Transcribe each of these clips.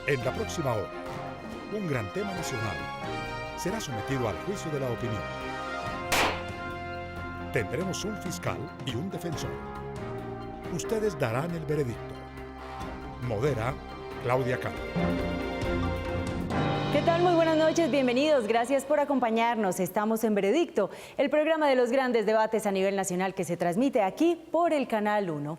En la próxima hora, un gran tema nacional será sometido al juicio de la opinión. Tendremos un fiscal y un defensor. Ustedes darán el veredicto. Modera Claudia Cano. ¿Qué tal? Muy buenas noches, bienvenidos. Gracias por acompañarnos. Estamos en Veredicto, el programa de los grandes debates a nivel nacional que se transmite aquí por el Canal 1.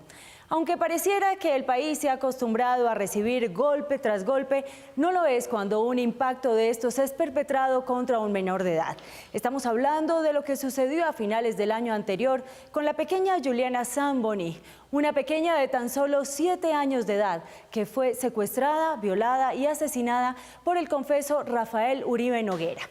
Aunque pareciera que el país se ha acostumbrado a recibir golpe tras golpe, no lo es cuando un impacto de estos es perpetrado contra un menor de edad. Estamos hablando de lo que sucedió a finales del año anterior con la pequeña Juliana Zamboni, una pequeña de tan solo 7 años de edad que fue secuestrada, violada y asesinada por el confeso Rafael Uribe Noguera.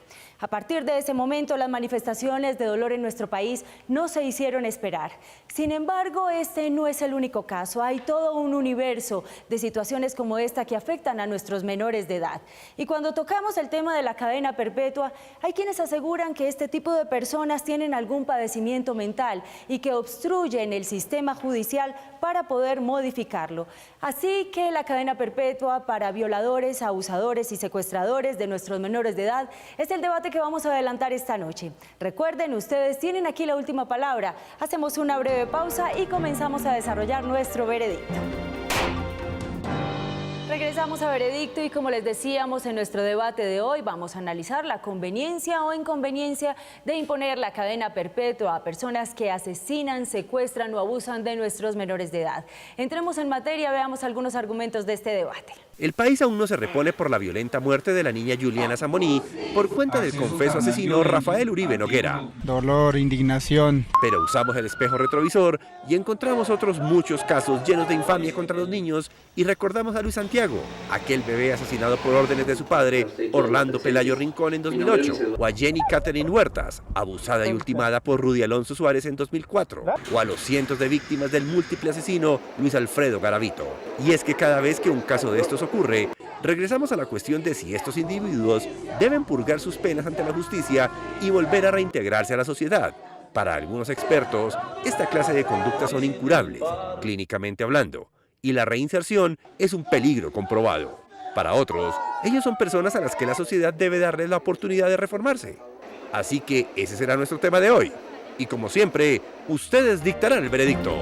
A partir de ese momento, las manifestaciones de dolor en nuestro país no se hicieron esperar. Sin embargo, este no es el único caso. Hay todo un universo de situaciones como esta que afectan a nuestros menores de edad. Y cuando tocamos el tema de la cadena perpetua, hay quienes aseguran que este tipo de personas tienen algún padecimiento mental y que obstruyen el sistema judicial para poder modificarlo. Así que la cadena perpetua para violadores, abusadores y secuestradores de nuestros menores de edad es el debate que vamos a adelantar esta noche. Recuerden, ustedes tienen aquí la última palabra. Hacemos una breve pausa y comenzamos a desarrollar nuestro veredicto. Regresamos a Veredicto y como les decíamos en nuestro debate de hoy, vamos a analizar la conveniencia o inconveniencia de imponer la cadena perpetua a personas que asesinan, secuestran o abusan de nuestros menores de edad. Entremos en materia, veamos algunos argumentos de este debate. El país aún no se repone por la violenta muerte de la niña Juliana Zamboni por cuenta del confeso asesino Rafael Uribe Noguera. Dolor, indignación. Pero usamos el espejo retrovisor y encontramos otros muchos casos llenos de infamia contra los niños y recordamos a Luis Santiago, aquel bebé asesinado por órdenes de su padre, Orlando Pelayo Rincón en 2008, o a Jenny Catherine Huertas, abusada y ultimada por Rudy Alonso Suárez en 2004, o a los cientos de víctimas del múltiple asesino Luis Alfredo Garavito. Y es que cada vez que un caso de estos ocurre, regresamos a la cuestión de si estos individuos deben purgar sus penas ante la justicia y volver a reintegrarse a la sociedad. Para algunos expertos, esta clase de conductas son incurables, clínicamente hablando, y la reinserción es un peligro comprobado. Para otros, ellos son personas a las que la sociedad debe darles la oportunidad de reformarse. Así que ese será nuestro tema de hoy. Y como siempre, ustedes dictarán el veredicto.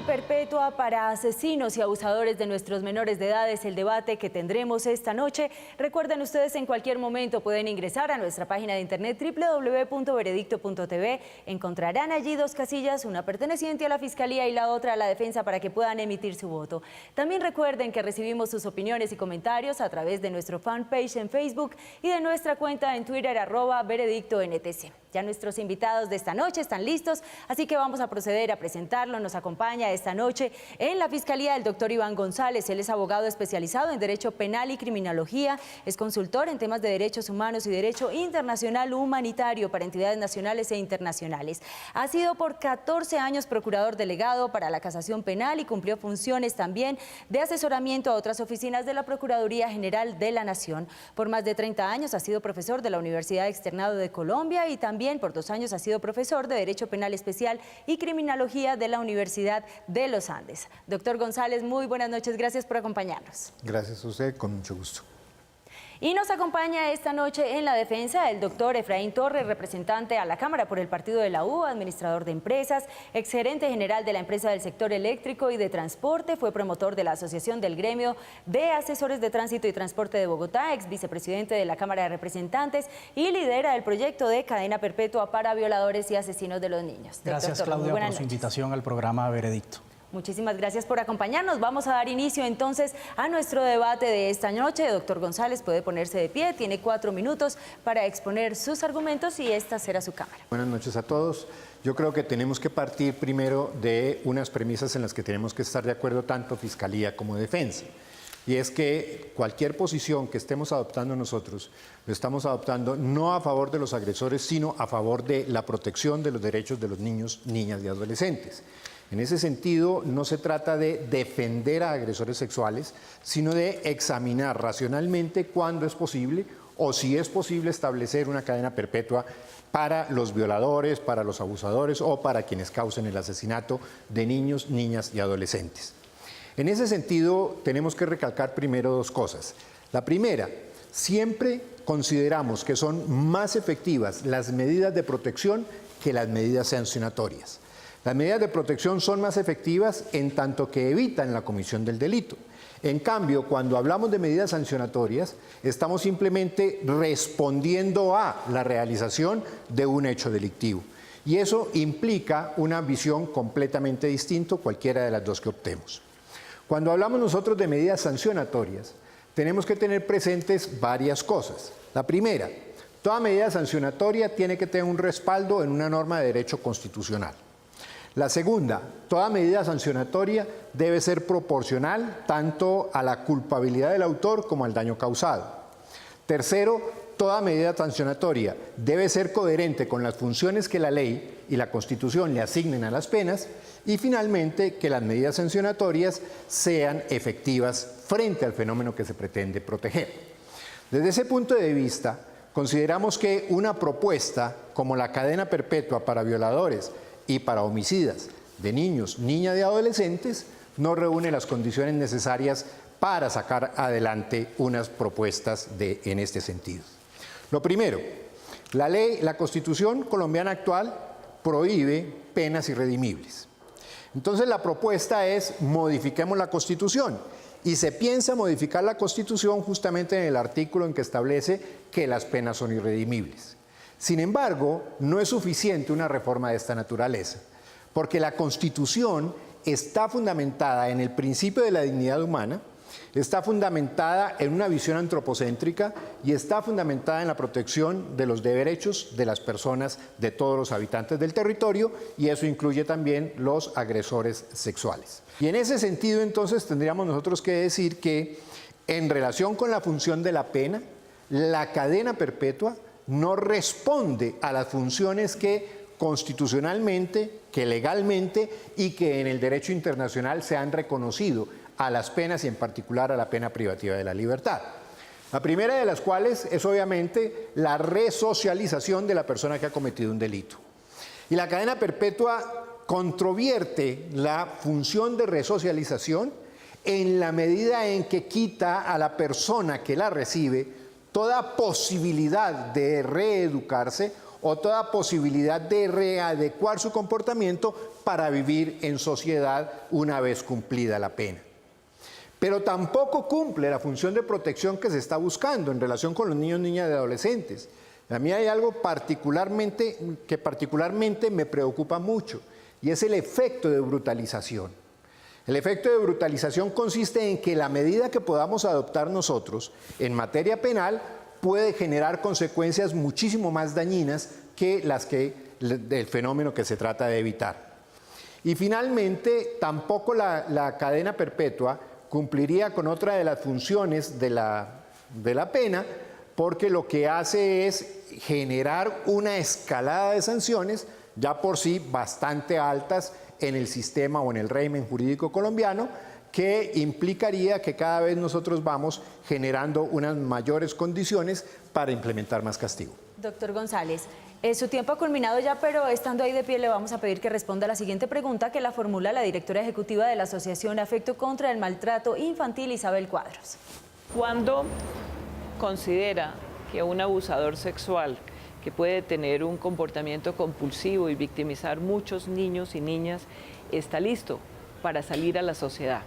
Perpetua para asesinos y abusadores de nuestros menores de edad es el debate que tendremos esta noche. Recuerden, ustedes en cualquier momento pueden ingresar a nuestra página de internet www.veredicto.tv. Encontrarán allí 2 casillas, una perteneciente a la Fiscalía y la otra a la Defensa para que puedan emitir su voto. También recuerden que recibimos sus opiniones y comentarios a través de nuestro fanpage en Facebook y de nuestra cuenta en Twitter @veredictonTC. Ya nuestros invitados de esta noche están listos, así que vamos a proceder a presentarlo. Nos acompaña esta noche en la Fiscalía el doctor Iván González. Él es abogado especializado en Derecho Penal y Criminología, es consultor en temas de derechos humanos y derecho internacional humanitario para entidades nacionales e internacionales. Ha sido por 14 años procurador delegado para la casación penal y cumplió funciones también de asesoramiento a otras oficinas de la Procuraduría General de la Nación. Por más de 30 años ha sido profesor de la Universidad Externado de Colombia y también por 2 años ha sido profesor de Derecho Penal Especial y Criminología de la Universidad de los Andes. Doctor González, muy buenas noches, gracias por acompañarnos. Gracias a usted, con mucho gusto. Y nos acompaña esta noche en la defensa el doctor Efraín Torres, representante a la Cámara por el Partido de la U, administrador de empresas, exgerente general de la empresa del sector eléctrico y de transporte, fue promotor de la Asociación del Gremio de Asesores de Tránsito y Transporte de Bogotá, ex vicepresidente de la Cámara de Representantes y lidera el proyecto de cadena perpetua para violadores y asesinos de los niños. Gracias, Claudia, por su invitación al programa Veredicto. Muchísimas gracias por acompañarnos. Vamos a dar inicio entonces a nuestro debate de esta noche. Doctor González puede ponerse de pie, tiene 4 minutos para exponer sus argumentos y esta será su cámara. Buenas noches a todos. Yo creo que tenemos que partir primero de unas premisas en las que tenemos que estar de acuerdo tanto Fiscalía como Defensa. Y es que cualquier posición que estemos adoptando nosotros, lo estamos adoptando no a favor de los agresores, sino a favor de la protección de los derechos de los niños, niñas y adolescentes. En ese sentido, no se trata de defender a agresores sexuales, sino de examinar racionalmente cuándo es posible o si es posible establecer una cadena perpetua para los violadores, para los abusadores o para quienes causen el asesinato de niños, niñas y adolescentes. En ese sentido, tenemos que recalcar primero dos cosas. La primera, siempre consideramos que son más efectivas las medidas de protección que las medidas sancionatorias. Las medidas de protección son más efectivas en tanto que evitan la comisión del delito. En cambio, cuando hablamos de medidas sancionatorias, estamos simplemente respondiendo a la realización de un hecho delictivo. Y eso implica una visión completamente distinta, cualquiera de las dos que optemos. Cuando hablamos nosotros de medidas sancionatorias, tenemos que tener presentes varias cosas. La primera, toda medida sancionatoria tiene que tener un respaldo en una norma de derecho constitucional. La segunda, toda medida sancionatoria debe ser proporcional tanto a la culpabilidad del autor como al daño causado. Tercero, toda medida sancionatoria debe ser coherente con las funciones que la ley y la Constitución le asignen a las penas. Y finalmente, que las medidas sancionatorias sean efectivas frente al fenómeno que se pretende proteger. Desde ese punto de vista, consideramos que una propuesta como la cadena perpetua para violadores y para homicidas de niños, niñas y adolescentes no reúne las condiciones necesarias para sacar adelante unas propuestas en este sentido. Lo primero, la Constitución colombiana actual prohíbe penas irredimibles. Entonces la propuesta es modifiquemos la Constitución y se piensa modificar la Constitución justamente en el artículo en que establece que las penas son irredimibles. Sin embargo, no es suficiente una reforma de esta naturaleza, porque la Constitución está fundamentada en el principio de la dignidad humana, está fundamentada en una visión antropocéntrica y está fundamentada en la protección de los derechos de las personas, de todos los habitantes del territorio, y eso incluye también los agresores sexuales. Y en ese sentido, entonces, tendríamos nosotros que decir que en relación con la función de la pena, la cadena perpetua no responde a las funciones que constitucionalmente, que legalmente y que en el derecho internacional se han reconocido a las penas y en particular a la pena privativa de la libertad. La primera de las cuales es obviamente la resocialización de la persona que ha cometido un delito. Y la cadena perpetua controvierte la función de resocialización en la medida en que quita a la persona que la recibe toda posibilidad de reeducarse o toda posibilidad de readecuar su comportamiento para vivir en sociedad una vez cumplida la pena. Pero tampoco cumple la función de protección que se está buscando en relación con los niños, niñas y adolescentes. A mí hay algo que particularmente me preocupa mucho, y es el efecto de brutalización. El efecto de brutalización consiste en que la medida que podamos adoptar nosotros en materia penal puede generar consecuencias muchísimo más dañinas que las del fenómeno que se trata de evitar. Y finalmente, tampoco la cadena perpetua cumpliría con otra de las funciones de la pena, porque lo que hace es generar una escalada de sanciones ya por sí bastante altas en el sistema o en el régimen jurídico colombiano, que implicaría que cada vez nosotros vamos generando unas mayores condiciones para implementar más castigo. Doctor González, su tiempo ha culminado ya, pero estando ahí de pie le vamos a pedir que responda a la siguiente pregunta que la formula la directora ejecutiva de la Asociación Afecto contra el Maltrato Infantil, Isabel Cuadros. ¿Cuándo considera que un abusador sexual que puede tener un comportamiento compulsivo y victimizar muchos niños y niñas está listo para salir a la sociedad?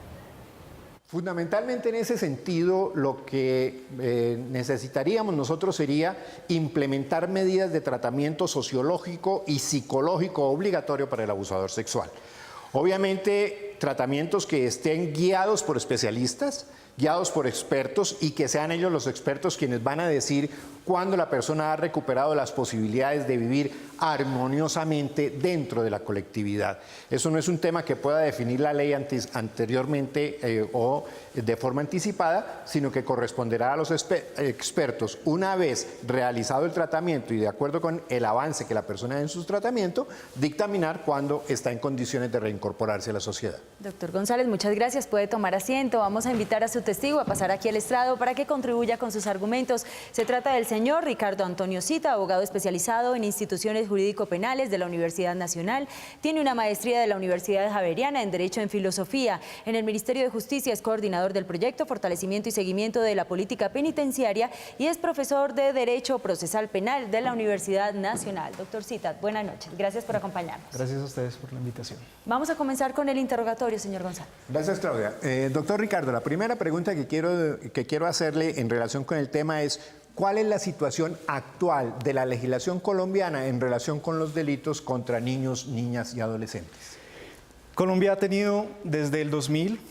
Fundamentalmente en ese sentido, lo que necesitaríamos nosotros sería implementar medidas de tratamiento sociológico y psicológico obligatorio para el abusador sexual. Obviamente, tratamientos que estén guiados por especialistas, guiados por expertos y que sean ellos los expertos quienes van a decir cuándo la persona ha recuperado las posibilidades de vivir armoniosamente dentro de la colectividad. Eso no es un tema que pueda definir la ley anteriormente o de forma anticipada, sino que corresponderá a los expertos, una vez realizado el tratamiento y de acuerdo con el avance que la persona da en su tratamiento, dictaminar cuándo está en condiciones de reincorporarse a la sociedad. Doctor González, muchas gracias. Puede tomar asiento. Vamos a invitar a su testigo a pasar aquí al estrado para que contribuya con sus argumentos. Se trata del señor Ricardo Antonio Cita, abogado especializado en instituciones jurídico-penales de la Universidad Nacional. Tiene una maestría de la Universidad Javeriana en Derecho en Filosofía. En el Ministerio de Justicia es coordinador del proyecto Fortalecimiento y Seguimiento de la Política Penitenciaria y es profesor de Derecho Procesal Penal de la Universidad Nacional. Doctor Cita, buenas noches. Gracias por acompañarnos. Gracias a ustedes por la invitación. Vamos a comenzar con el interrogatorio, señor González. Gracias, Claudia. Doctor Ricardo, la primera pregunta que quiero hacerle en relación con el tema es: ¿cuál es la situación actual de la legislación colombiana en relación con los delitos contra niños, niñas y adolescentes? Colombia ha tenido desde el 2000,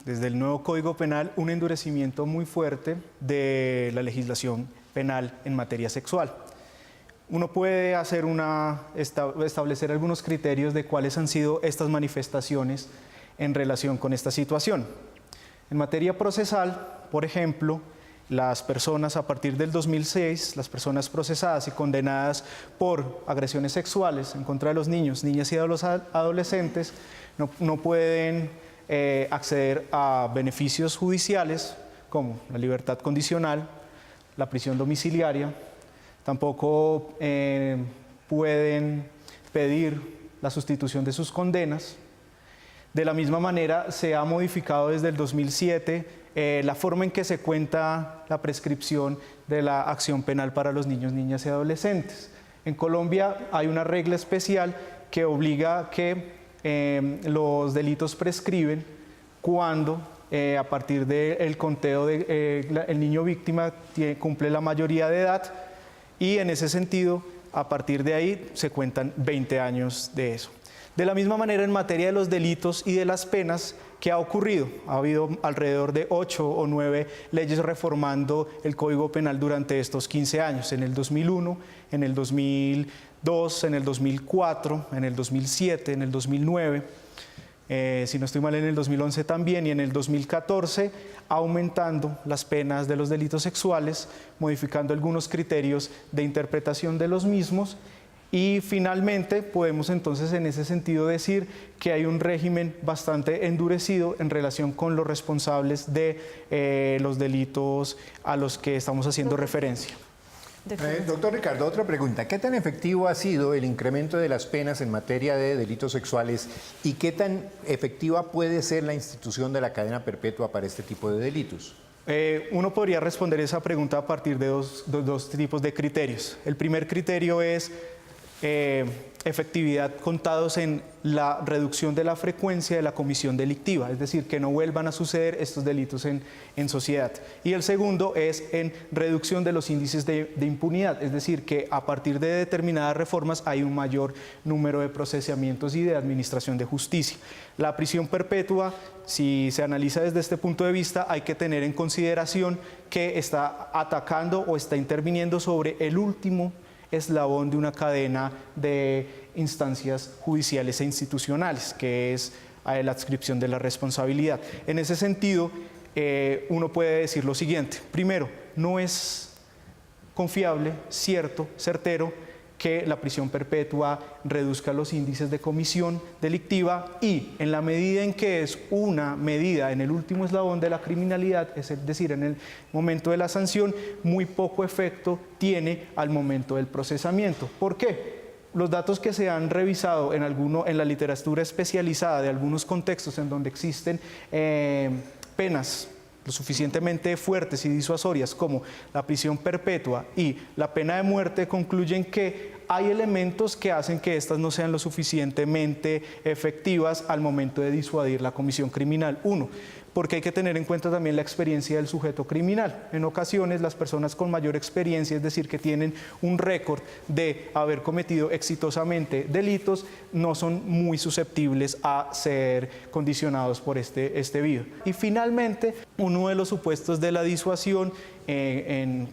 desde el nuevo Código Penal, un endurecimiento muy fuerte de la legislación penal en materia sexual. Uno puede establecer algunos criterios de cuáles han sido estas manifestaciones en relación con esta situación. En materia procesal, por ejemplo, las personas a partir del 2006, las personas procesadas y condenadas por agresiones sexuales en contra de los niños, niñas y adolescentes no pueden acceder a beneficios judiciales como la libertad condicional, la prisión domiciliaria, tampoco pueden pedir la sustitución de sus condenas. De la misma manera, se ha modificado desde el 2007 la forma en que se cuenta la prescripción de la acción penal para los niños, niñas y adolescentes. En Colombia hay una regla especial que obliga a que los delitos prescriben cuando a partir del conteo el niño víctima cumple la mayoría de edad, y en ese sentido, a partir de ahí se cuentan 20 años de eso. De la misma manera, en materia de los delitos y de las penas, ¿qué ha ocurrido? Ha habido alrededor de 8 o 9 leyes reformando el Código Penal durante estos 15 años, en el 2001, en el 2002, en el 2004, en el 2007, en el 2009, si no estoy mal en el 2011 también, y en el 2014, aumentando las penas de los delitos sexuales, modificando algunos criterios de interpretación de los mismos. Y finalmente podemos entonces en ese sentido decir que hay un régimen bastante endurecido en relación con los responsables de los delitos a los que estamos haciendo referencia. Doctor Ricardo, otra pregunta. ¿Qué tan efectivo ha sido el incremento de las penas en materia de delitos sexuales y qué tan efectiva puede ser la institución de la cadena perpetua para este tipo de delitos? Uno podría responder esa pregunta a partir de dos tipos de criterios. El primer criterio es efectividad contados en la reducción de la frecuencia de la comisión delictiva, es decir, que no vuelvan a suceder estos delitos en sociedad. Y el segundo es en reducción de los índices de impunidad, es decir, que a partir de determinadas reformas hay un mayor número de procesamientos y de administración de justicia. La prisión perpetua, si se analiza desde este punto de vista, hay que tener en consideración que está atacando o está interviniendo sobre el último eslabón de una cadena de instancias judiciales e institucionales, que es la adscripción de la responsabilidad. En ese sentido, uno puede decir lo siguiente: primero, no es confiable, cierto, certero, que la prisión perpetua reduzca los índices de comisión delictiva, y en la medida en que es una medida en el último eslabón de la criminalidad, es decir, en el momento de la sanción, muy poco efecto tiene al momento del procesamiento. ¿Por qué? Los datos que se han revisado en la literatura especializada de algunos contextos en donde existen penas lo suficientemente fuertes y disuasorias como la prisión perpetua y la pena de muerte concluyen que hay elementos que hacen que estas no sean lo suficientemente efectivas al momento de disuadir la comisión criminal. Uno, porque hay que tener en cuenta también la experiencia del sujeto criminal. En ocasiones las personas con mayor experiencia, es decir, que tienen un récord de haber cometido exitosamente delitos, no son muy susceptibles a ser condicionados por este video. Y finalmente, uno de los supuestos de la disuasión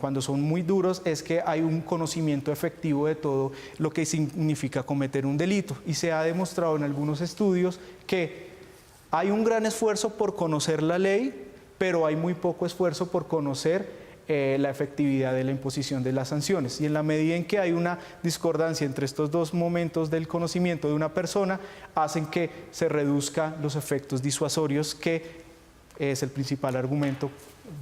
cuando son muy duros es que hay un conocimiento efectivo de todo lo que significa cometer un delito, y se ha demostrado en algunos estudios que hay un gran esfuerzo por conocer la ley, pero hay muy poco esfuerzo por conocer la efectividad de la imposición de las sanciones. Y en la medida en que hay una discordancia entre estos dos momentos del conocimiento de una persona, hacen que se reduzcan los efectos disuasorios, que es el principal argumento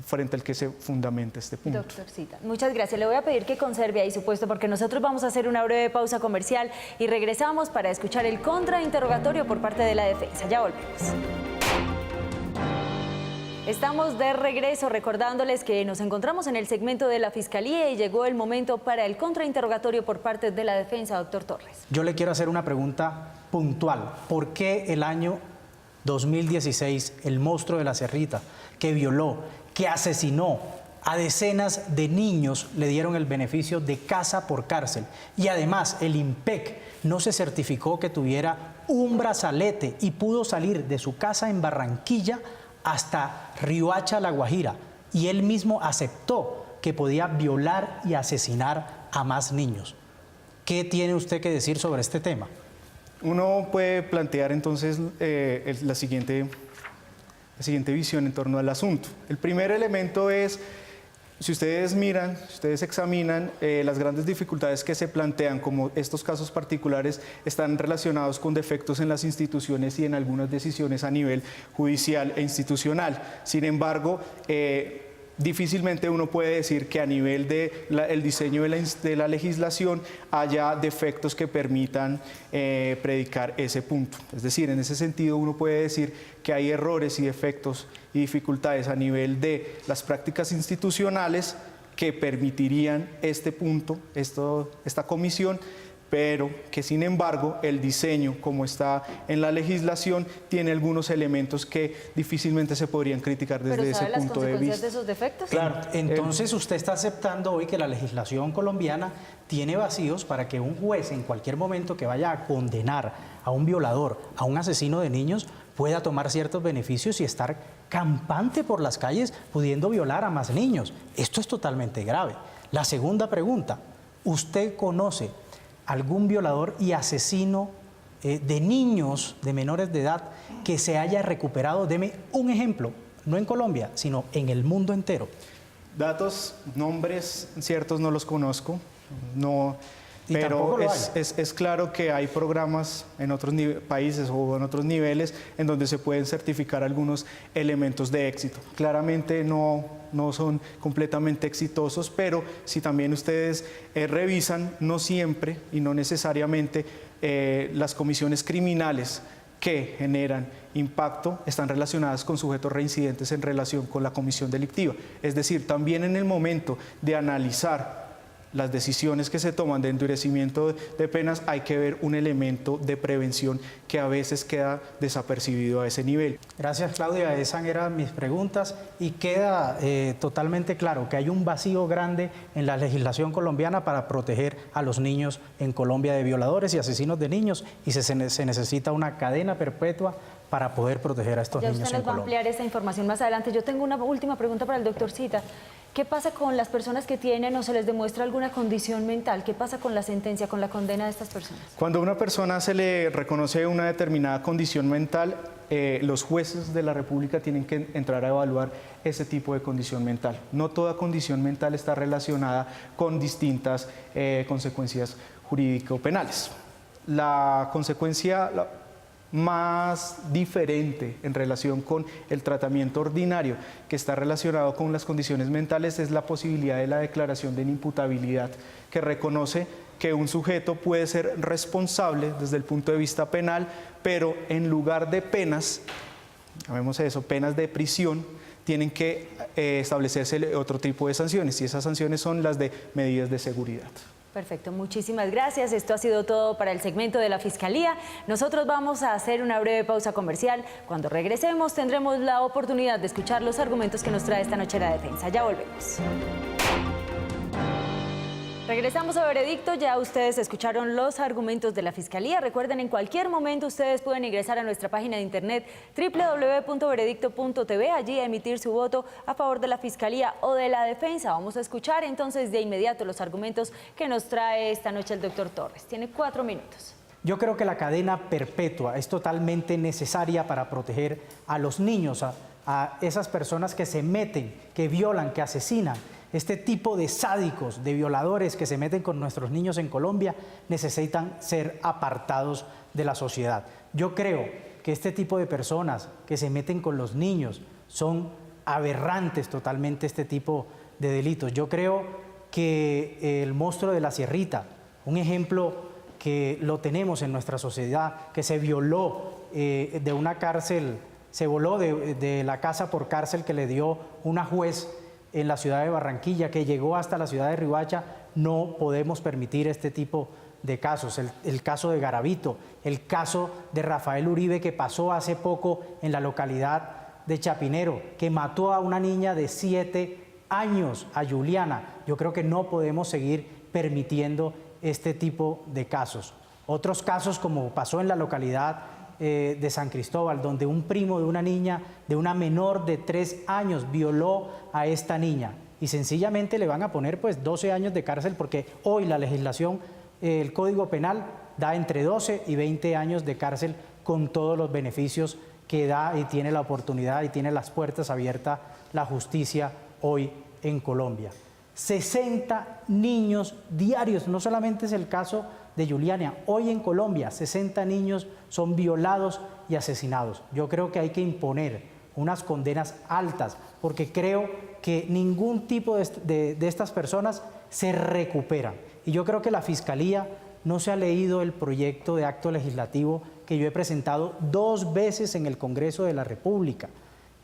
frente al que se fundamenta este punto. Doctorcita, muchas gracias. Le voy a pedir que conserve ahí su puesto porque nosotros vamos a hacer una breve pausa comercial y regresamos para escuchar el contrainterrogatorio por parte de la defensa. Ya volvemos. Estamos de regreso recordándoles que nos encontramos en el segmento de la Fiscalía y llegó el momento para el contrainterrogatorio por parte de la defensa, doctor Torres. Yo le quiero hacer una pregunta puntual. ¿Por qué el año 2016 el monstruo de la Cerrita, que violó, que asesinó a decenas de niños, le dieron el beneficio de casa por cárcel? Y además el IMPEC no se certificó que tuviera un brazalete y pudo salir de su casa en Barranquilla hasta Riohacha, La Guajira, y él mismo aceptó que podía violar y asesinar a más niños. ¿Qué tiene usted que decir sobre este tema? Uno puede plantear entonces la siguiente visión en torno al asunto. El primer elemento es, si ustedes miran, si ustedes examinan, las grandes dificultades que se plantean, como estos casos particulares, están relacionados con defectos en las instituciones y en algunas decisiones a nivel judicial e institucional. Sin embargo, difícilmente uno puede decir que a nivel del diseño de la legislación haya defectos que permitan predicar ese punto. Es decir, en ese sentido uno puede decir que hay errores y defectos y dificultades a nivel de las prácticas institucionales que permitirían este punto, esta comisión, pero que sin embargo el diseño como está en la legislación tiene algunos elementos que difícilmente se podrían criticar desde ese punto de vista. ¿Pero sabe las consecuencias de esos defectos? Claro, entonces usted está aceptando hoy que la legislación colombiana tiene vacíos para que un juez en cualquier momento que vaya a condenar a un violador, a un asesino de niños, pueda tomar ciertos beneficios y estar campante por las calles pudiendo violar a más niños. Esto es totalmente grave. La segunda pregunta, ¿usted conoce algún violador y asesino de niños, de menores de edad, que se haya recuperado? Deme un ejemplo, no en Colombia, sino en el mundo entero. Datos, nombres ciertos no los conozco, no, pero es claro que hay programas en otros países o en otros niveles en donde se pueden certificar algunos elementos de éxito. Claramente no son completamente exitosos, pero si también ustedes revisan, no siempre y no necesariamente las comisiones criminales que generan impacto están relacionadas con sujetos reincidentes en relación con la comisión delictiva. Es decir, también en el momento de analizar las decisiones que se toman de endurecimiento de penas, hay que ver un elemento de prevención que a veces queda desapercibido a ese nivel. Gracias, Claudia. Esas eran mis preguntas y queda totalmente claro que hay un vacío grande en la legislación colombiana para proteger a los niños en Colombia de violadores y asesinos de niños, y se necesita una cadena perpetua para poder proteger a estos niños en Colombia. Ya usted nos va a ampliar esa información más adelante. Yo tengo una última pregunta para el doctor Cita. ¿Qué pasa con las personas que tienen o se les demuestra alguna condición mental? ¿Qué pasa con la sentencia, con la condena de estas personas? Cuando a una persona se le reconoce una determinada condición mental, los jueces de la República tienen que entrar a evaluar ese tipo de condición mental. No toda condición mental está relacionada con distintas consecuencias jurídico-penales. La consecuencia más diferente en relación con el tratamiento ordinario que está relacionado con las condiciones mentales es la posibilidad de la declaración de inimputabilidad, que reconoce que un sujeto puede ser responsable desde el punto de vista penal, pero en lugar de penas, llamemos eso, penas de prisión, tienen que establecerse otro tipo de sanciones, y esas sanciones son las de medidas de seguridad. Perfecto, muchísimas gracias. Esto ha sido todo para el segmento de la Fiscalía. Nosotros vamos a hacer una breve pausa comercial. Cuando regresemos tendremos la oportunidad de escuchar los argumentos que nos trae esta noche la defensa. Ya volvemos. Regresamos a Veredicto, ya ustedes escucharon los argumentos de la Fiscalía. Recuerden, en cualquier momento ustedes pueden ingresar a nuestra página de internet www.veredicto.tv, allí emitir su voto a favor de la Fiscalía o de la defensa. Vamos a escuchar entonces de inmediato los argumentos que nos trae esta noche el doctor Torres. Tiene 4 minutos. Yo creo que la cadena perpetua es totalmente necesaria para proteger a los niños, a esas personas que se meten, que violan, que asesinan, este tipo de sádicos, de violadores que se meten con nuestros niños en Colombia, necesitan ser apartados de la sociedad. Yo creo que este tipo de personas que se meten con los niños son aberrantes totalmente, este tipo de delitos. Yo creo que el monstruo de la Sierrita, un ejemplo que lo tenemos en nuestra sociedad, que se violó de una cárcel, se voló de la casa por cárcel que le dio una juez en la ciudad de Barranquilla, que llegó hasta la ciudad de Riohacha. No podemos permitir este tipo de casos. El caso de Garavito, el caso de Rafael Uribe, que pasó hace poco en la localidad de Chapinero, que mató a una niña de 7 años, a Juliana. Yo creo que no podemos seguir permitiendo este tipo de casos. Otros casos, como pasó en la localidad de San Cristóbal, donde un primo de una niña, de una menor de 3 años, violó a esta niña y sencillamente le van a poner pues 12 años de cárcel, porque hoy la legislación, el Código Penal da entre 12 y 20 años de cárcel con todos los beneficios que da y tiene la oportunidad y tiene las puertas abiertas la justicia hoy en Colombia. 60 niños diarios, no solamente es el caso de Juliana, hoy en Colombia 60 niños son violados y asesinados. Yo creo que hay que imponer unas condenas altas, porque creo que ningún tipo de estas personas se recuperan. Y yo creo que la Fiscalía no se ha leído el proyecto de acto legislativo que yo he presentado 2 veces en el Congreso de la República.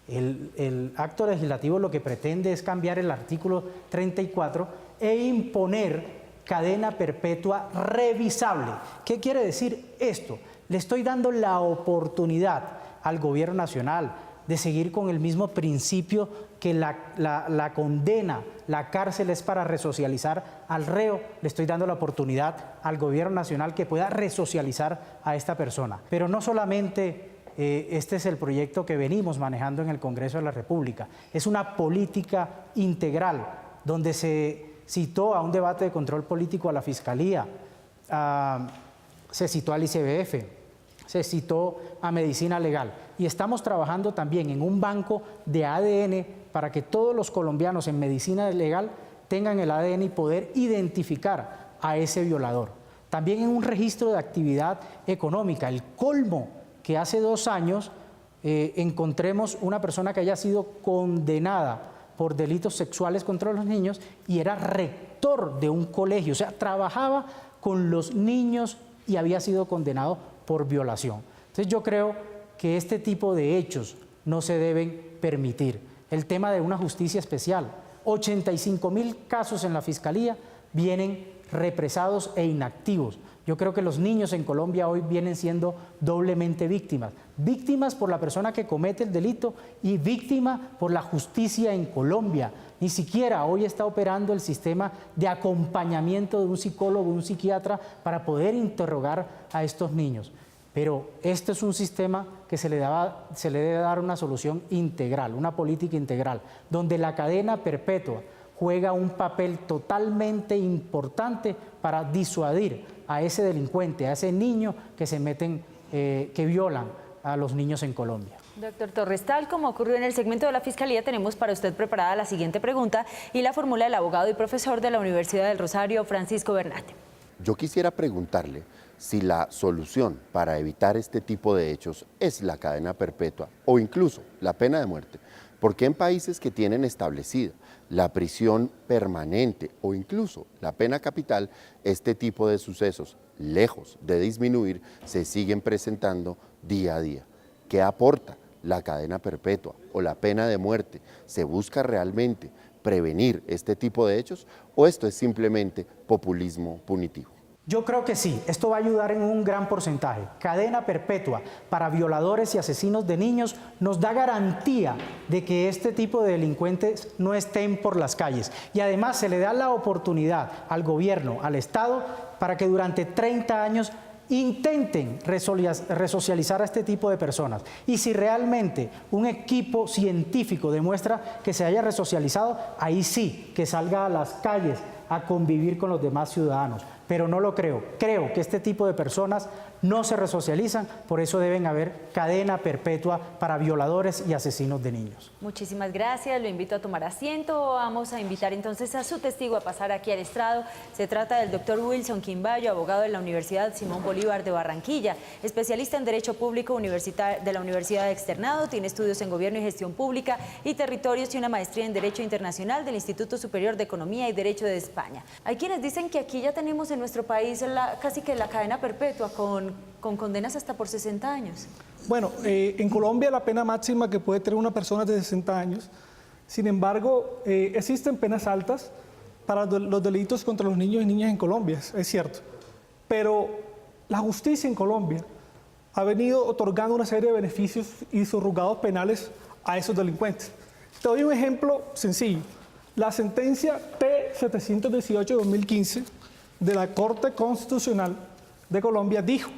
El acto legislativo lo que pretende es cambiar el artículo 34 e imponer cadena perpetua revisable. ¿Qué quiere decir esto? Le estoy dando la oportunidad al gobierno nacional de seguir con el mismo principio que la condena, la cárcel es para resocializar al reo. Le estoy dando la oportunidad al gobierno nacional que pueda resocializar a esta persona. Pero no solamente este es el proyecto que venimos manejando en el Congreso de la República. Es una política integral donde se citó a un debate de control político a la Fiscalía, se citó al ICBF, se citó a Medicina Legal, y estamos trabajando también en un banco de ADN para que todos los colombianos en medicina legal tengan el ADN y poder identificar a ese violador. También en un registro de actividad económica, el colmo que hace 2 años encontremos una persona que haya sido condenada por delitos sexuales contra los niños y era rector de un colegio, o sea, trabajaba con los niños y había sido condenado por violación. Entonces yo creo que este tipo de hechos no se deben permitir. El tema de una justicia especial, 85.000 casos en la Fiscalía vienen represados e inactivos. Yo creo que los niños en Colombia hoy vienen siendo doblemente víctimas. Víctimas por la persona que comete el delito y víctima por la justicia en Colombia. Ni siquiera hoy está operando el sistema de acompañamiento de un psicólogo, un psiquiatra para poder interrogar a estos niños. Pero este es un sistema que se le debe dar una solución integral, una política integral, donde la cadena perpetua juega un papel totalmente importante para disuadir a ese delincuente, a ese niño que se meten, que violan a los niños en Colombia. Doctor Torres, tal como ocurrió en el segmento de la Fiscalía, tenemos para usted preparada la siguiente pregunta y la formula el abogado y profesor de la Universidad del Rosario, Francisco Bernate. Yo quisiera preguntarle si la solución para evitar este tipo de hechos es la cadena perpetua o incluso la pena de muerte. Porque en países que tienen establecida la prisión permanente o incluso la pena capital, este tipo de sucesos, lejos de disminuir, se siguen presentando día a día? ¿Qué aporta la cadena perpetua o la pena de muerte? ¿Se busca realmente prevenir este tipo de hechos o esto es simplemente populismo punitivo? Yo creo que sí, esto va a ayudar en un gran porcentaje. Cadena perpetua para violadores y asesinos de niños nos da garantía de que este tipo de delincuentes no estén por las calles. Y además se le da la oportunidad al gobierno, al Estado, para que durante 30 años intenten resocializar a este tipo de personas. Y si realmente un equipo científico demuestra que se haya resocializado, ahí sí, que salga a las calles a convivir con los demás ciudadanos. pero no lo creo. Creo que este tipo de personas no se resocializan, por eso deben haber cadena perpetua para violadores y asesinos de niños. Muchísimas gracias, lo invito a tomar asiento. Vamos a invitar entonces a su testigo a pasar aquí al estrado. Se trata del doctor Wilson Quimbayo, abogado de la Universidad Simón Bolívar de Barranquilla, especialista en Derecho Público de la Universidad Externado, tiene estudios en Gobierno y Gestión Pública y Territorios y una maestría en Derecho Internacional del Instituto Superior de Economía y Derecho de España. Hay quienes dicen que aquí ya tenemos en nuestro país casi que la cadena perpetua con condenas hasta por 60 años. Bueno, en Colombia la pena máxima que puede tener una persona es de 60 años. Sin embargo, existen penas altas para los delitos contra los niños y niñas en Colombia, es cierto. Pero la justicia en Colombia ha venido otorgando una serie de beneficios y subrogados penales a esos delincuentes. Te doy un ejemplo sencillo. La sentencia P718 de 2015 de la Corte Constitucional de Colombia dijo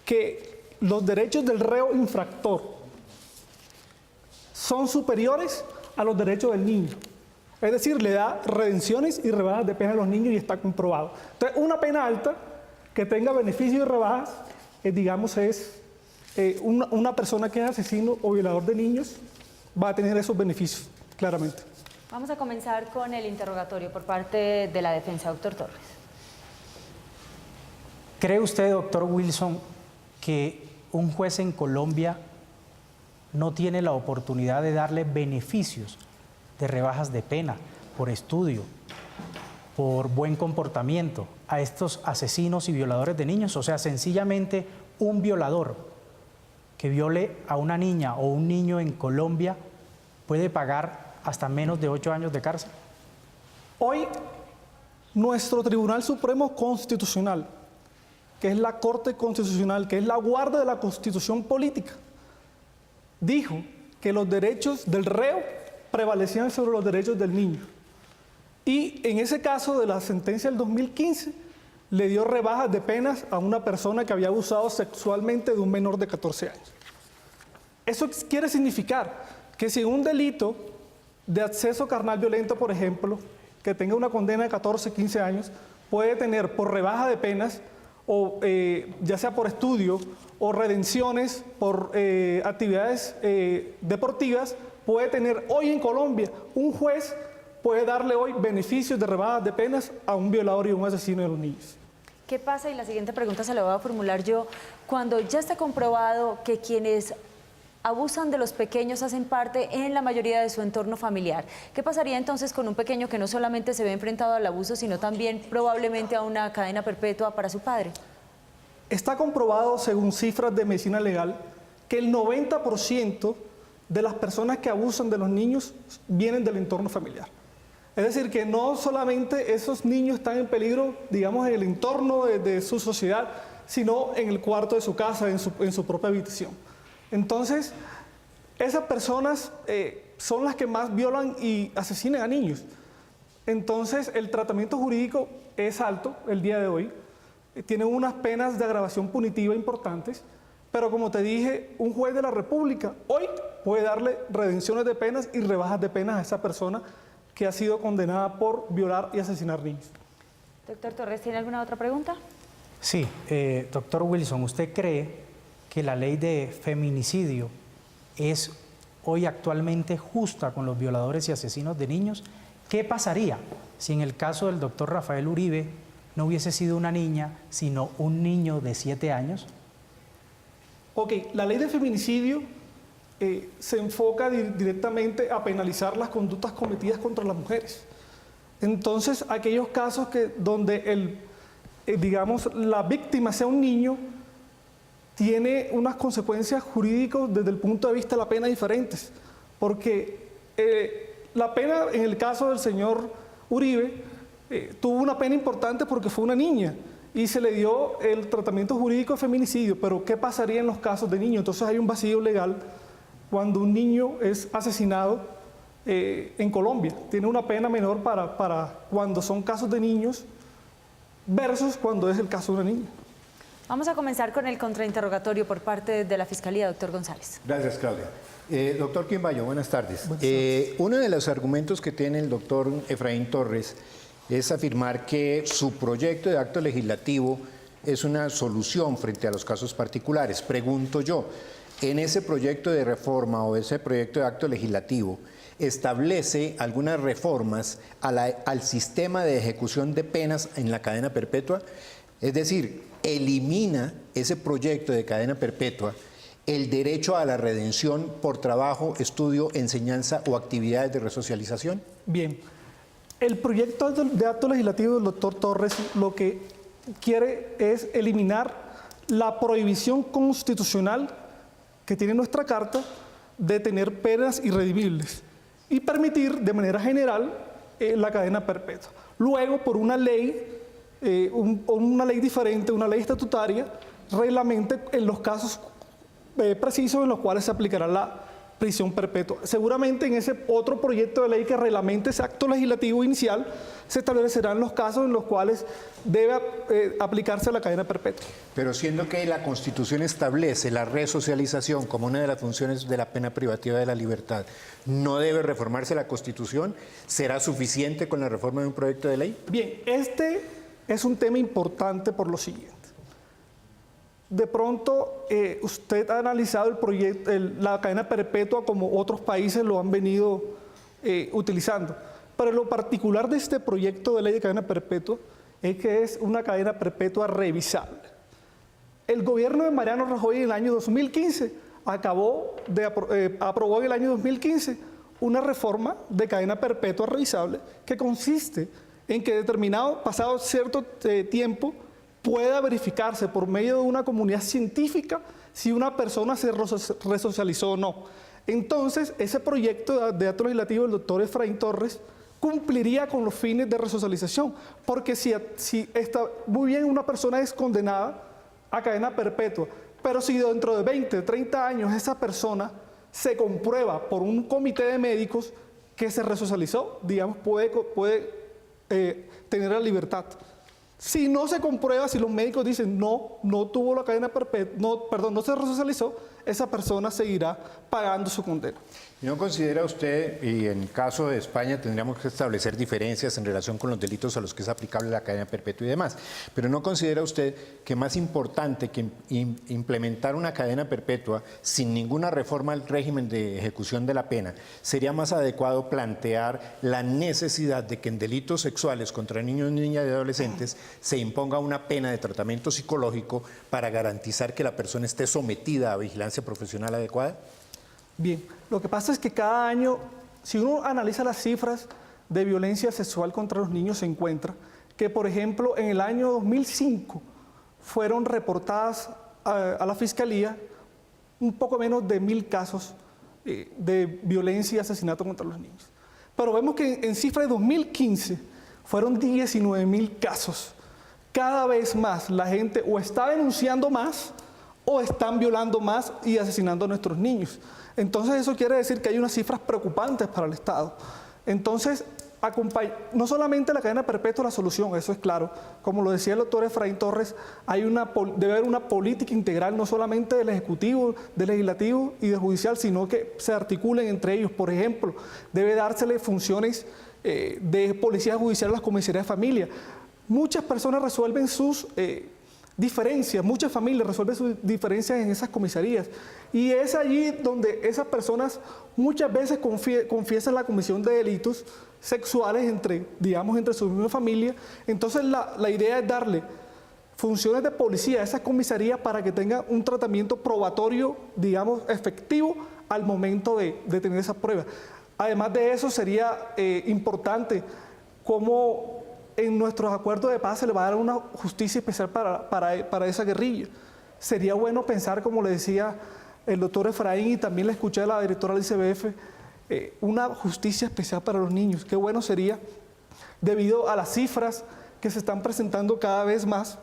que los derechos del reo infractor son superiores a los derechos del niño. Es decir, le da redenciones y rebajas de pena a los niños y está comprobado. Entonces, una pena alta que tenga beneficios y rebajas, digamos, es una persona que es asesino o violador de niños va a tener esos beneficios, claramente. Vamos a comenzar con el interrogatorio por parte de la defensa, doctor Torres. ¿Cree usted, doctor Wilson, que un juez en Colombia no tiene la oportunidad de darle beneficios de rebajas de pena por estudio, por buen comportamiento a estos asesinos y violadores de niños? O sea, sencillamente un violador que viole a una niña o un niño en Colombia puede pagar hasta menos de 8 años de cárcel. Hoy, nuestro Tribunal Supremo Constitucional, que es la Corte Constitucional, que es la guardia de la Constitución política, dijo que los derechos del reo prevalecían sobre los derechos del niño. Y en ese caso de la sentencia del 2015, le dio rebajas de penas a una persona que había abusado sexualmente de un menor de 14 años. Eso quiere significar que si un delito de acceso carnal violento, por ejemplo, que tenga una condena de 14, 15 años, puede tener por rebaja de penas, o ya sea por estudio o redenciones por actividades deportivas, puede tener hoy en Colombia un juez puede darle hoy beneficios de rebajas de penas a un violador y un asesino de los niños. ¿Qué pasa? Y la siguiente pregunta se la voy a formular yo. Cuando ya está comprobado que quienes abusan de los pequeños hacen parte en la mayoría de su entorno familiar, ¿qué pasaría entonces con un pequeño que no solamente se ve enfrentado al abuso, sino también probablemente a una cadena perpetua para su padre? Está comprobado, según cifras de medicina legal, que el 90% de las personas que abusan de los niños vienen del entorno familiar. Es decir, que no solamente esos niños están en peligro, digamos, en el entorno de su sociedad, sino en el cuarto de su casa, en su propia habitación. Entonces, esas personas son las que más violan y asesinan a niños. Entonces, el tratamiento jurídico es alto el día de hoy. Tienen unas penas de agravación punitiva importantes, pero como te dije, un juez de la República hoy puede darle redenciones de penas y rebajas de penas a esa persona que ha sido condenada por violar y asesinar niños. Doctor Torres, ¿tiene alguna otra pregunta? Sí, doctor Wilson, ¿usted cree que la ley de feminicidio es hoy actualmente justa con los violadores y asesinos de niños? ¿Qué pasaría si en el caso del doctor Rafael Uribe no hubiese sido una niña, sino un niño de 7 años? Ok, la ley de feminicidio se enfoca directamente a penalizar las conductas cometidas contra las mujeres. Entonces, aquellos casos donde digamos, la víctima sea un niño, tiene unas consecuencias jurídicas desde el punto de vista de la pena diferentes, porque la pena en el caso del señor Uribe tuvo una pena importante porque fue una niña y se le dio el tratamiento jurídico de feminicidio, pero ¿qué pasaría en los casos de niños? Entonces hay un vacío legal cuando un niño es asesinado en Colombia. Tiene una pena menor para cuando son casos de niños versus cuando es el caso de una niña. Vamos a comenzar con el contrainterrogatorio por parte de la Fiscalía, doctor González. Gracias, Claudia. Doctor Quimbayo, buenas tardes. Uno de los argumentos que tiene el doctor Efraín Torres es afirmar que su proyecto de acto legislativo es una solución frente a los casos particulares. Pregunto yo, en ese proyecto de reforma o ese proyecto de acto legislativo, ¿establece algunas reformas al sistema de ejecución de penas en la cadena perpetua? Es decir, ¿elimina ese proyecto de cadena perpetua el derecho a la redención por trabajo, estudio, enseñanza o actividades de resocialización? Bien, el proyecto de acto legislativo del doctor Torres lo que quiere es eliminar la prohibición constitucional que tiene nuestra Carta de tener penas irredimibles y permitir de manera general la cadena perpetua. Luego, por una ley, una ley diferente, una ley estatutaria, reglamente en los casos precisos en los cuales se aplicará la prisión perpetua. Seguramente en ese otro proyecto de ley que reglamente ese acto legislativo inicial se establecerán los casos en los cuales debe aplicarse la cadena perpetua. Pero siendo que la Constitución establece la resocialización como una de las funciones de la pena privativa de la libertad, ¿no debe reformarse la Constitución? ¿Será suficiente con la reforma de un proyecto de ley? Bien, este es un tema importante por lo siguiente. De pronto, usted ha analizado el proyecto, la cadena perpetua como otros países lo han venido utilizando. Pero lo particular de este proyecto de ley de cadena perpetua es que es una cadena perpetua revisable. El gobierno de Mariano Rajoy en el año 2015 aprobó en el año 2015 una reforma de cadena perpetua revisable que consiste en que pasado cierto tiempo, pueda verificarse por medio de una comunidad científica si una persona se resocializó o no. Entonces, ese proyecto de acto legislativo del doctor Efraín Torres cumpliría con los fines de resocialización, porque si muy bien una persona es condenada a cadena perpetua, pero si dentro de 20, 30 años esa persona se comprueba por un comité de médicos que se resocializó, digamos, puede tener la libertad. Si no se comprueba, si los médicos dicen no tuvo la cadena perpetua, no se resocializó, esa persona seguirá pagando su condena. ¿No considera usted, y en el caso de España tendríamos que establecer diferencias en relación con los delitos a los que es aplicable la cadena perpetua y demás, pero no considera usted que más importante que implementar una cadena perpetua sin ninguna reforma al régimen de ejecución de la pena, sería más adecuado plantear la necesidad de que en delitos sexuales contra niños, niñas y adolescentes se imponga una pena de tratamiento psicológico para garantizar que la persona esté sometida a vigilancia profesional adecuada? Bien, lo que pasa es que cada año, si uno analiza las cifras de violencia sexual contra los niños, se encuentra que, por ejemplo, en el año 2005 fueron reportadas a la Fiscalía un poco menos de 1.000 casos de violencia y asesinato contra los niños. Pero vemos que en cifra de 2015 fueron 19.000 casos. Cada vez más la gente o está denunciando más o están violando más y asesinando a nuestros niños. Entonces eso quiere decir que hay unas cifras preocupantes para el Estado. Entonces, no solamente la cadena perpetua es la solución, eso es claro. Como lo decía el doctor Efraín Torres, debe haber una política integral, no solamente del Ejecutivo, del Legislativo y del Judicial, sino que se articulen entre ellos. Por ejemplo, debe dársele funciones de policía judicial a las comisarías de familia. Muchas personas resuelven sus diferencias, muchas familias resuelven sus diferencias en esas comisarías y es allí donde esas personas muchas veces confiesan la comisión de delitos sexuales entre su misma familia. Entonces la idea es darle funciones de policía a esas comisarías para que tengan un tratamiento probatorio, efectivo al momento de tener esas pruebas. Además de eso, sería importante cómo en nuestros acuerdos de paz se le va a dar una justicia especial para esa guerrilla. Sería bueno pensar, como le decía el doctor Efraín, y también le escuché a la directora del ICBF, una justicia especial para los niños. Qué bueno sería, debido a las cifras que se están presentando cada vez más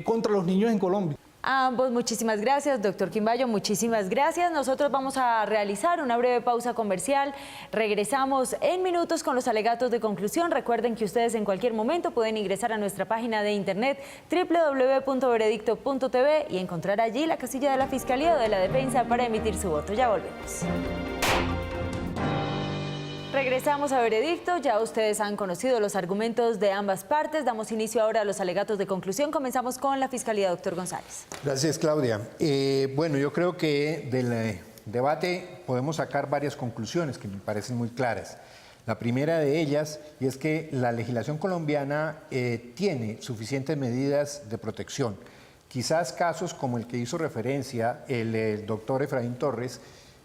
contra los niños en Colombia. A ambos, muchísimas gracias. Doctor Quimbayo, muchísimas gracias. Nosotros vamos a realizar una breve pausa comercial. Regresamos en minutos con los alegatos de conclusión. Recuerden que ustedes en cualquier momento pueden ingresar a nuestra página de internet www.veredicto.tv y encontrar allí la casilla de la Fiscalía o de la Defensa para emitir su voto. Ya volvemos. Regresamos a Veredicto. Ya ustedes han conocido los argumentos de ambas partes. Damos inicio ahora a los alegatos de conclusión. Comenzamos con la Fiscalía, doctor González. Gracias, Claudia. Bueno, yo creo que del debate podemos sacar varias conclusiones que me parecen muy claras. La primera de ellas y es que la legislación colombiana tiene suficientes medidas de protección. Quizás casos como el que hizo referencia el doctor Efraín Torres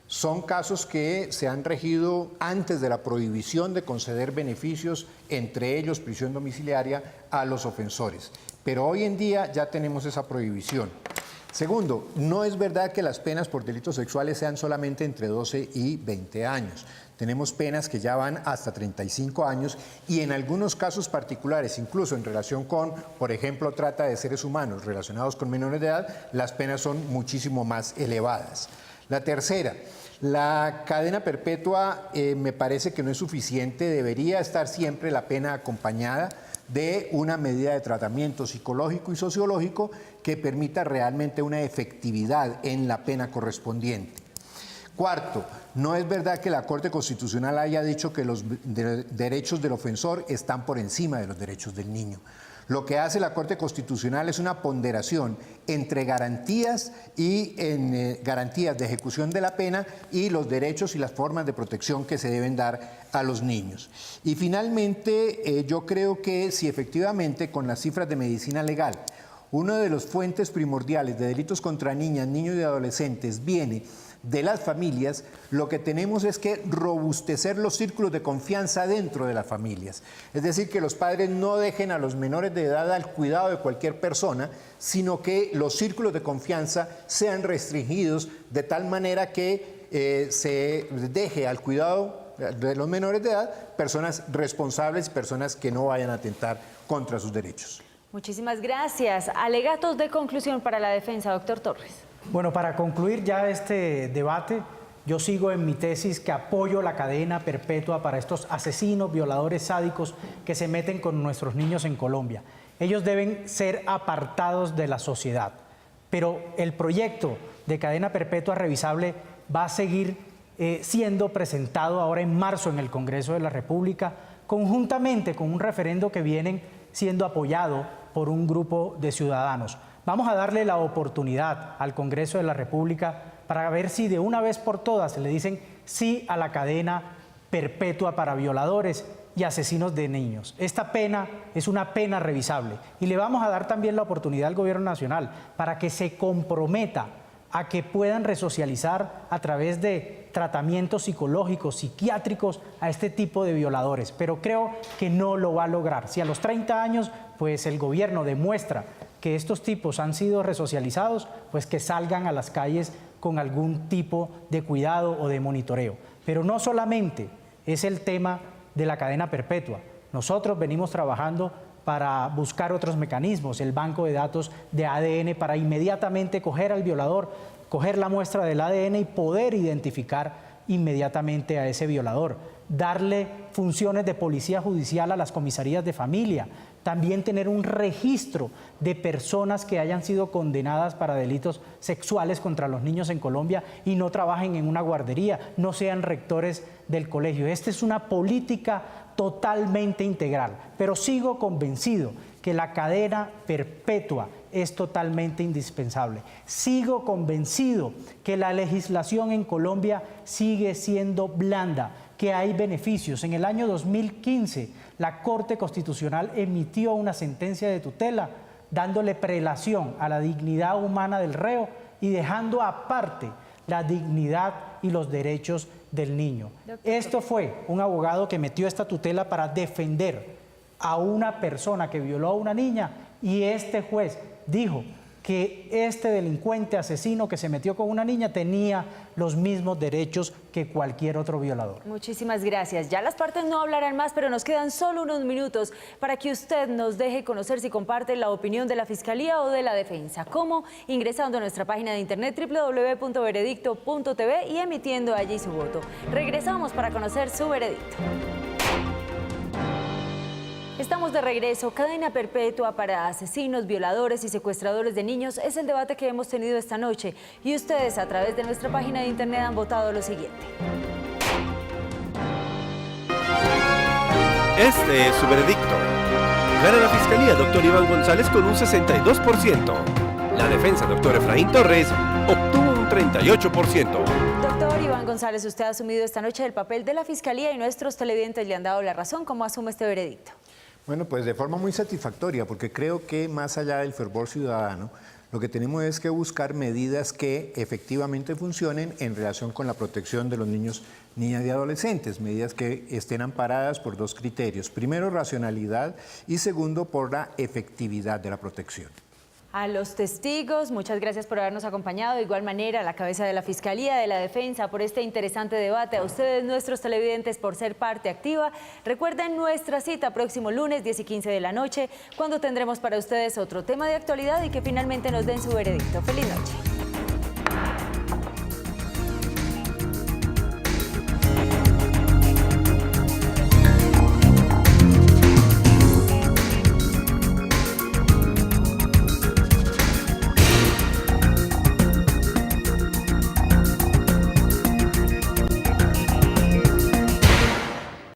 son casos que se han regido antes de la prohibición de conceder beneficios, entre ellos prisión domiciliaria, a los ofensores. Pero hoy en día ya tenemos esa prohibición. Segundo, no es verdad que las penas por delitos sexuales sean solamente entre 12 y 20 años. Tenemos penas que ya van hasta 35 años y en algunos casos particulares, incluso en relación con, por ejemplo, trata de seres humanos relacionados con menores de edad, las penas son muchísimo más elevadas. La tercera, la cadena perpetua me parece que no es suficiente, debería estar siempre la pena acompañada de una medida de tratamiento psicológico y sociológico que permita realmente una efectividad en la pena correspondiente. Cuarto, no es verdad que la Corte Constitucional haya dicho que los derechos del ofensor están por encima de los derechos del niño. Lo que hace la Corte Constitucional es una ponderación entre garantías y garantías de ejecución de la pena y los derechos y las formas de protección que se deben dar a los niños. Y finalmente, yo creo que si efectivamente con las cifras de medicina legal, una de las fuentes primordiales de delitos contra niñas, niños y adolescentes viene de las familias, lo que tenemos es que robustecer los círculos de confianza dentro de las familias. Es decir, que los padres no dejen a los menores de edad al cuidado de cualquier persona, sino que los círculos de confianza sean restringidos de tal manera que se deje al cuidado de los menores de edad personas responsables, personas que no vayan a atentar contra sus derechos. Muchísimas gracias. Alegatos de conclusión para la defensa, doctor Torres. Bueno, para concluir ya este debate, yo sigo en mi tesis que apoyo la cadena perpetua para estos asesinos, violadores sádicos que se meten con nuestros niños en Colombia. Ellos deben ser apartados de la sociedad, pero el proyecto de cadena perpetua revisable va a seguir siendo presentado ahora en marzo en el Congreso de la República, conjuntamente con un referendo que viene siendo apoyado por un grupo de ciudadanos. Vamos a darle la oportunidad al Congreso de la República para ver si de una vez por todas le dicen sí a la cadena perpetua para violadores y asesinos de niños. Esta pena es una pena revisable y le vamos a dar también la oportunidad al Gobierno Nacional para que se comprometa a que puedan resocializar a través de tratamientos psicológicos, psiquiátricos a este tipo de violadores. Pero creo que no lo va a lograr. Si a los 30 años, pues el gobierno demuestra que estos tipos han sido resocializados, pues que salgan a las calles con algún tipo de cuidado o de monitoreo. Pero no solamente es el tema de la cadena perpetua. Nosotros venimos trabajando para buscar otros mecanismos, el banco de datos de ADN para inmediatamente coger al violador, coger la muestra del ADN y poder identificar inmediatamente a ese violador, darle funciones de policía judicial a las comisarías de familia, también tener un registro de personas que hayan sido condenadas para delitos sexuales contra los niños en Colombia y no trabajen en una guardería, no sean rectores del colegio. Esta es una política totalmente integral, pero sigo convencido que la cadena perpetua es totalmente indispensable. Sigo convencido que la legislación en Colombia sigue siendo blanda, que hay beneficios. En el año 2015, la Corte Constitucional emitió una sentencia de tutela dándole prelación a la dignidad humana del reo y dejando aparte la dignidad y los derechos del niño. Esto fue un abogado que metió esta tutela para defender a una persona que violó a una niña y este juez dijo que este delincuente asesino que se metió con una niña tenía los mismos derechos que cualquier otro violador. Muchísimas gracias. Ya las partes no hablarán más, pero nos quedan solo unos minutos para que usted nos deje conocer si comparte la opinión de la Fiscalía o de la Defensa. ¿Cómo? Ingresando a nuestra página de internet www.veredicto.tv y emitiendo allí su voto. Regresamos para conocer su veredicto. Estamos de regreso. Cadena perpetua para asesinos, violadores y secuestradores de niños es el debate que hemos tenido esta noche y ustedes a través de nuestra página de internet han votado lo siguiente. Este es su veredicto. Gana la Fiscalía, doctor Iván González, con un 62%. La defensa, doctor Efraín Torres, obtuvo un 38%. Doctor Iván González, usted ha asumido esta noche el papel de la Fiscalía y nuestros televidentes le han dado la razón. ¿Cómo asume este veredicto? Bueno, pues de forma muy satisfactoria, porque creo que más allá del fervor ciudadano, lo que tenemos es que buscar medidas que efectivamente funcionen en relación con la protección de los niños, niñas y adolescentes, medidas que estén amparadas por dos criterios. Primero, racionalidad y segundo, por la efectividad de la protección. A los testigos, muchas gracias por habernos acompañado. De igual manera, a la cabeza de la Fiscalía, de la Defensa, por este interesante debate. A ustedes, nuestros televidentes, por ser parte activa. Recuerden nuestra cita próximo lunes, 10 y 15 de la noche, cuando tendremos para ustedes otro tema de actualidad y que finalmente nos den su veredicto. ¡Feliz noche!